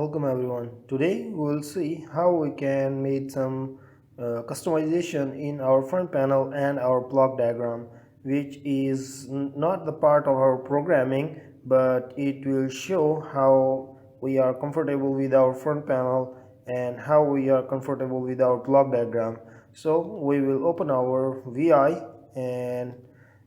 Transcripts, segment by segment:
Welcome everyone. Today we will see how we can make some customization in our front panel and our block diagram, which is not the part of our programming, but it will show how we are comfortable with our front panel and how we are comfortable with our block diagram. So we will open our VI and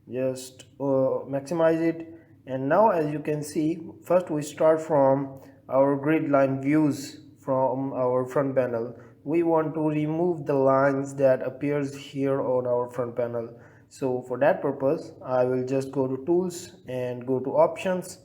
just maximize it. And now, as you can see, first we start from our grid line views from our front panel. We want to remove the lines that appears here on our front panel. So for that purpose, I will just go to tools and go to options,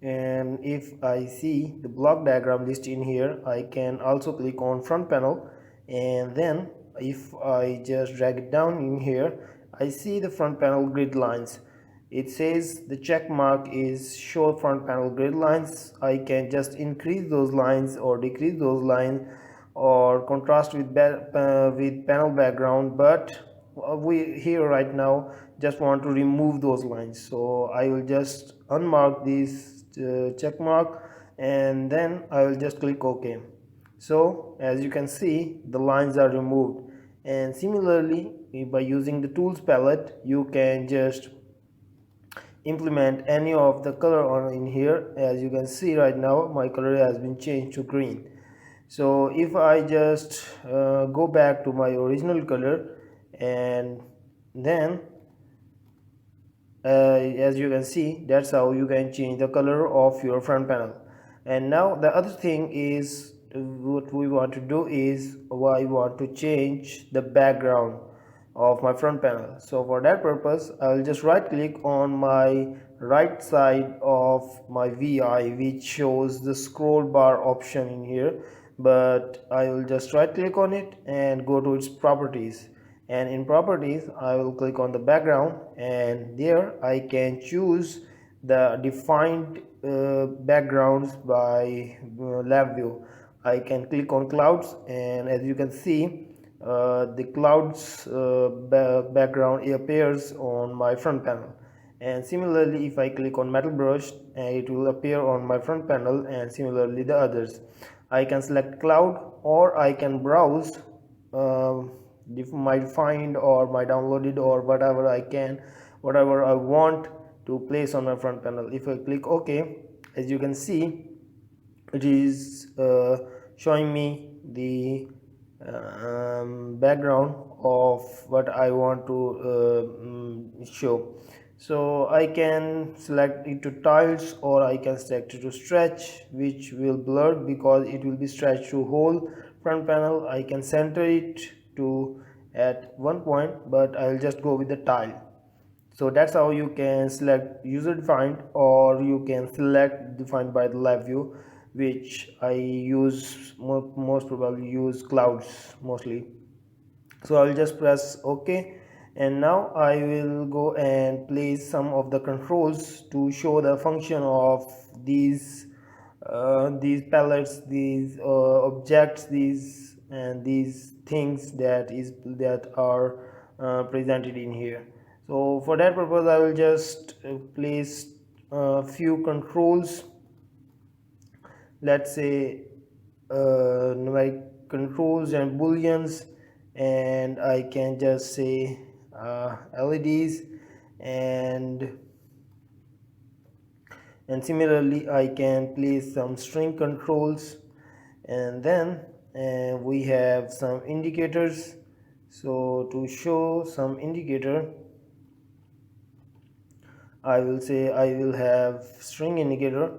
and if I see the block diagram list in here, I can also click on front panel, and then if I just drag it down in here, I see the front panel grid lines. It says the check mark is show front panel grid lines. I can just increase those lines or decrease those lines or contrast with panel background, but we here right now just want to remove those lines. So I will just unmark this check mark, and then I will just click OK. So as you can see, the lines are removed. And similarly, by using the tools palette, you can just implement any of the color on in here. As you can see right now, my color has been changed to green. So if I just go back to my original color, and then as you can see, that's how you can change the color of your front panel. And now the other thing is, what we want to do is I want to change the background of my front panel. So for that purpose, I will just right click on my right side of my VI, which shows the scroll bar option in here, but I will just right click on it and go to its properties. And in properties, I will click on the background, and there I can choose the defined backgrounds by LabVIEW. I can click on clouds, and as you can see, the clouds background appears on my front panel. And similarly, if I click on metal brush, it will appear on my front panel, and similarly the others. I can select cloud, or I can browse my find or my downloaded or whatever I want to place on my front panel. If I click OK, as you can see, it is showing me the background of what I want to show. So I can select it to tiles, or I can select it to stretch, which will blur because it will be stretched to whole front panel. I can center it to at one point, but I'll just go with the tile. So that's how you can select user defined, or you can select defined by the LabVIEW, which I use most probably use clouds mostly. So I'll just press OK, and now I will go and place some of the controls to show the function of these palettes, these objects, these things that are presented in here. So for that purpose, I will just place a few controls. Let's say numeric controls and booleans, and I can just say LEDs, and similarly I can place some string controls, and then we have some indicators. So to show some indicator, I will say I will have string indicator,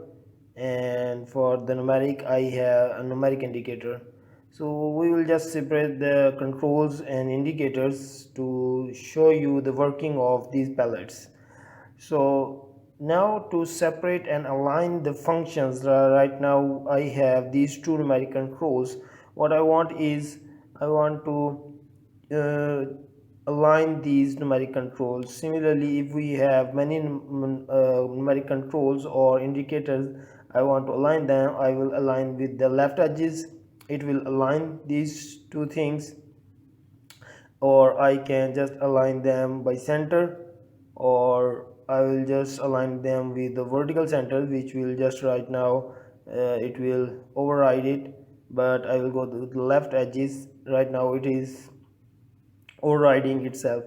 and for the numeric I have a numeric indicator. So we will just separate the controls and indicators to show you the working of these palettes. So now to separate and align the functions, right now I have these two numeric controls. What I want is I want to align these numeric controls. Similarly, if we have many numeric controls or indicators, I want to align them. I will align with the left edges. It will align these two things, or I can just align them by center, or I will just align them with the vertical center, which will just right now it will override it, but I will go to the left edges. Right now it is overriding itself.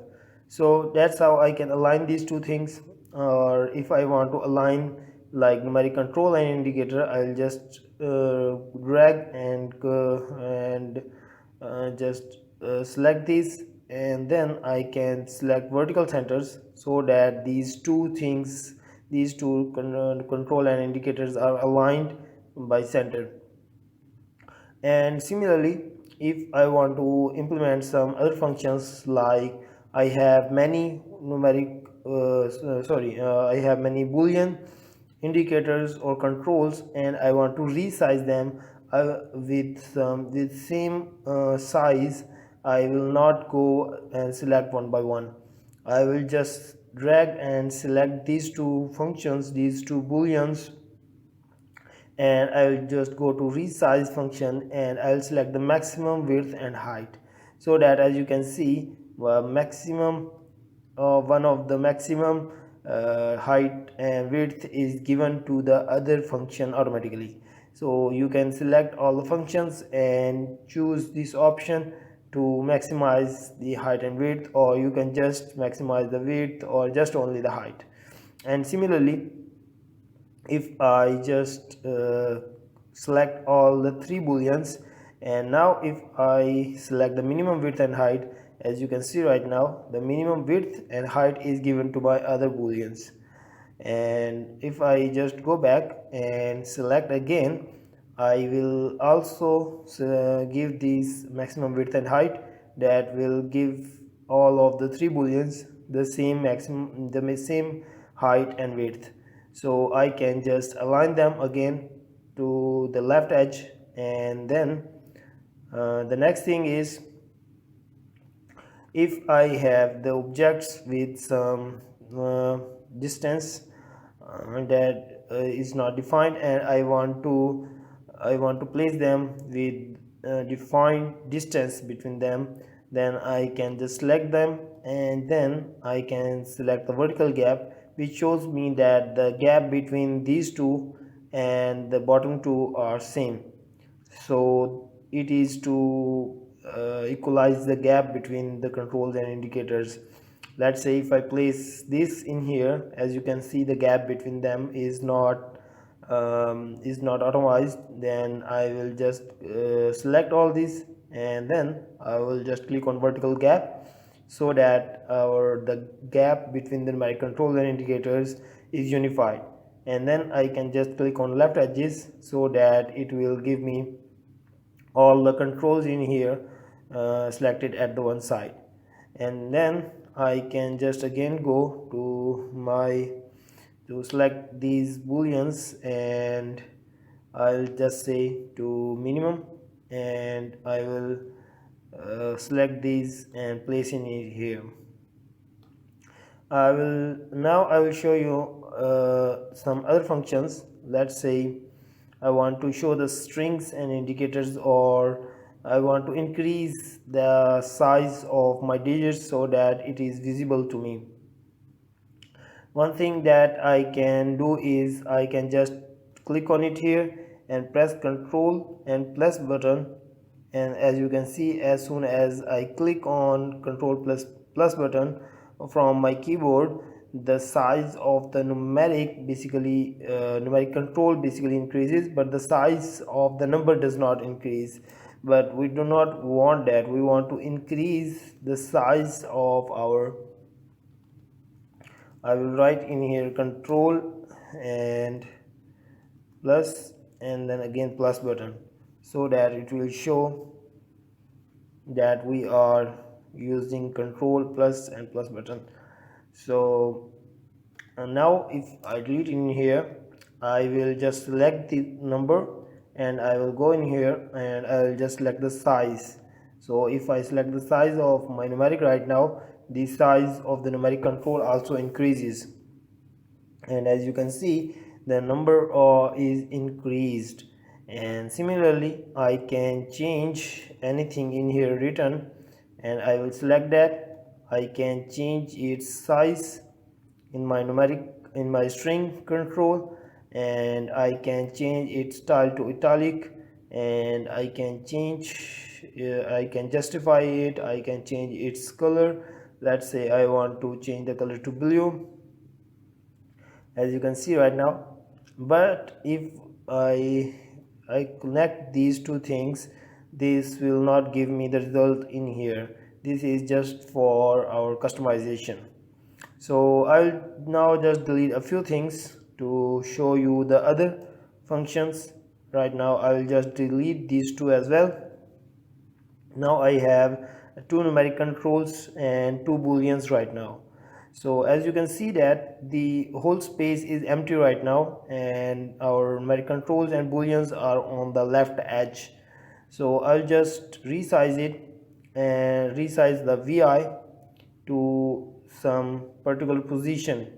So that's how I can align these two things. Or if I want to align like numeric control and indicator, I'll just drag and just select these, and then I can select vertical centers so that these two things, these two control and indicators are aligned by center. And similarly, if I want to implement some other functions, like I have many numeric I have many boolean indicators or controls, and I want to resize them with same size, I will not go and select one by one. I will just drag and select these two functions, these two booleans, and I will just go to resize function, and I will select the maximum width and height, so that as you can see, maximum one of the maximum height and width is given to the other function automatically. So you can select all the functions and choose this option to maximize the height and width, or you can just maximize the width or just only the height. And similarly, if I just select all the three booleans, and now if I select the minimum width and height, as you can see right now, the minimum width and height is given to my other booleans. And if I just go back and select again, I will also give this maximum width and height, that will give all of the three booleans the same maximum, the same height and width. So I can just align them again to the left edge. And then the next thing is, if I have the objects with some distance that is not defined, and I want to place them with defined distance between them, then I can just select them, and then I can select the vertical gap, which shows me that the gap between these two and the bottom two are same. So it is to equalize the gap between the controls and indicators. Let's say if I place this in here, as you can see, the gap between them is not automized. Then I will just select all these, and then I will just click on vertical gap, so that the gap between the my control and indicators is unified. And then I can just click on left edges, so that it will give me all the controls in here selected at the one side. And then I can just again go to select these booleans, and I'll just say to minimum, and I will select these and place in it here. I will show you some other functions. Let's say I want to show the strings and indicators, or I want to increase the size of my digits so that it is visible to me. One thing that I can do is I can just click on it here and press Ctrl and plus button, and as you can see, as soon as I click on Ctrl plus button from my keyboard, the size of the numeric control basically increases, but the size of the number does not increase. But we do not want that. We want to increase the size of our, I will write in here control and plus, and then again plus button, so that it will show that we are using control plus and plus button. So now if I delete in here, I will just select the number, and I will go in here and I will just select the size. So if I select the size of my numeric right now, the size of the numeric control also increases, and as you can see, the number is increased. And similarly, I can change anything in here written, and I will select that. I can change its size in my string control, and I can change its style to italic, and I can change I can justify it. I can change its color. Let's say I want to change the color to blue, as you can see right now. But if I connect these two things, this will not give me the result in here. This is just for our customization. So I'll now just delete a few things to show you the other functions. Right now I will just delete these two as well. Now I have two numeric controls and two booleans right now. So as you can see that the whole space is empty right now, and our numeric controls and booleans are on the left edge. So I'll just resize it and resize the VI to some particular position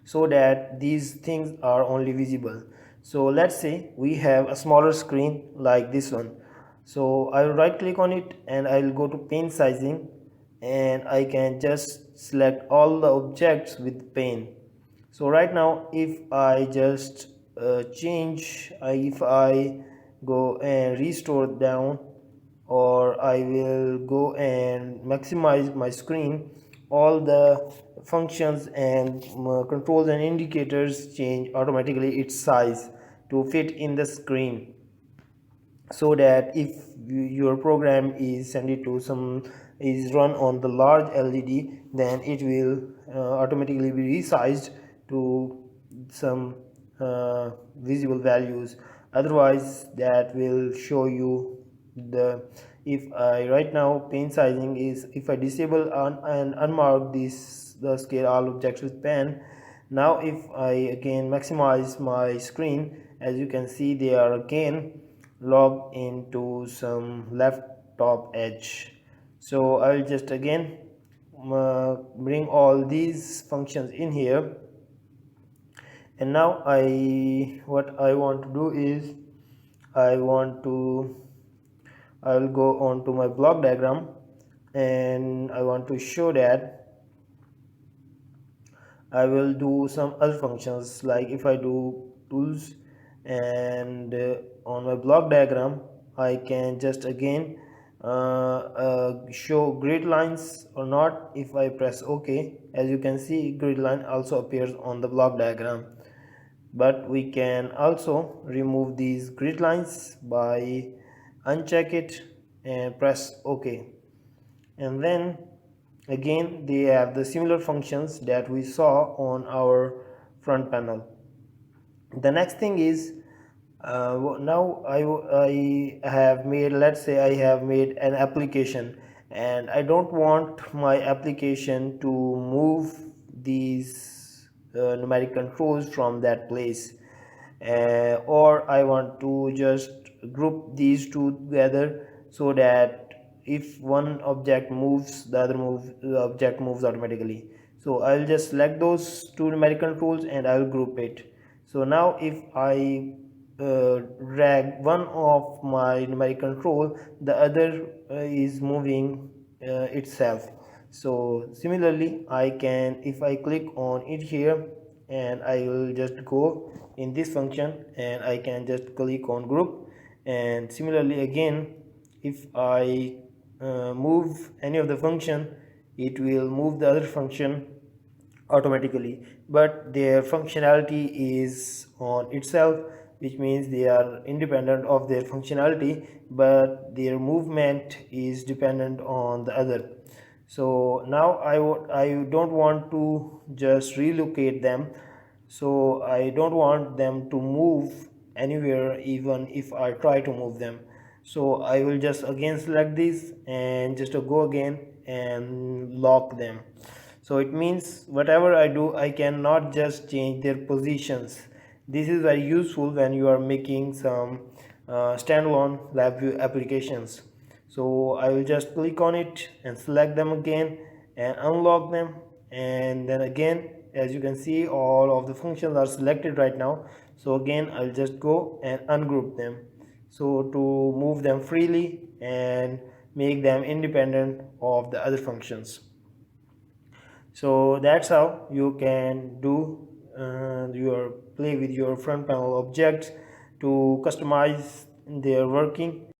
so that these things are only visible. So let's say we have a smaller screen like this one. So I will right click on it and I will go to pane sizing, and I can just select all the objects with pane. So right now if I just if I go and restore down, or I will go and maximize my screen, all the functions and controls and indicators change automatically its size to fit in the screen, so that if your program is sent it to some is run on the large LED, then it will automatically be resized to some visible values. Otherwise that will show you the, if I right now pane sizing is, if I disable and unmark this the scale all objects with pen. Now if I again maximize my screen, as you can see they are again logged into some left top edge. So I'll just again bring all these functions in here, and now what I want to do is I will go on to my block diagram, and I want to show that I will do some other functions. Like if I do tools, and on my block diagram I can just again show grid lines or not. If I press OK, as you can see grid line also appears on the block diagram. But we can also remove these grid lines by uncheck it and press OK, and then again they have the similar functions that we saw on our front panel. The next thing is now I have made, let's say I have made an application, and I don't want my application to move these numeric controls from that place, or I want to just group these two together so that if one object moves, the object moves automatically. So I'll just select those two numeric controls and I'll group it. So now if I drag one of my numeric control, the other is moving itself. So similarly I can, if I click on it here, and I will just go in this function and I can just click on group, and similarly again if I move any of the function, it will move the other function automatically, but their functionality is on itself, which means they are independent of their functionality, but their movement is dependent on the other. So now I don't want to just relocate them, so I don't want them to move anywhere even if I try to move them. So I will just again select this and just go again and lock them. So it means whatever I do, I cannot just change their positions. This is very useful when you are making some standalone LabVIEW applications. So I will just click on it and select them again and unlock them, and then again as you can see all of the functions are selected right now. So again I'll just go and ungroup them, so to move them freely and make them independent of the other functions. So that's how you can do play with your front panel objects to customize their working.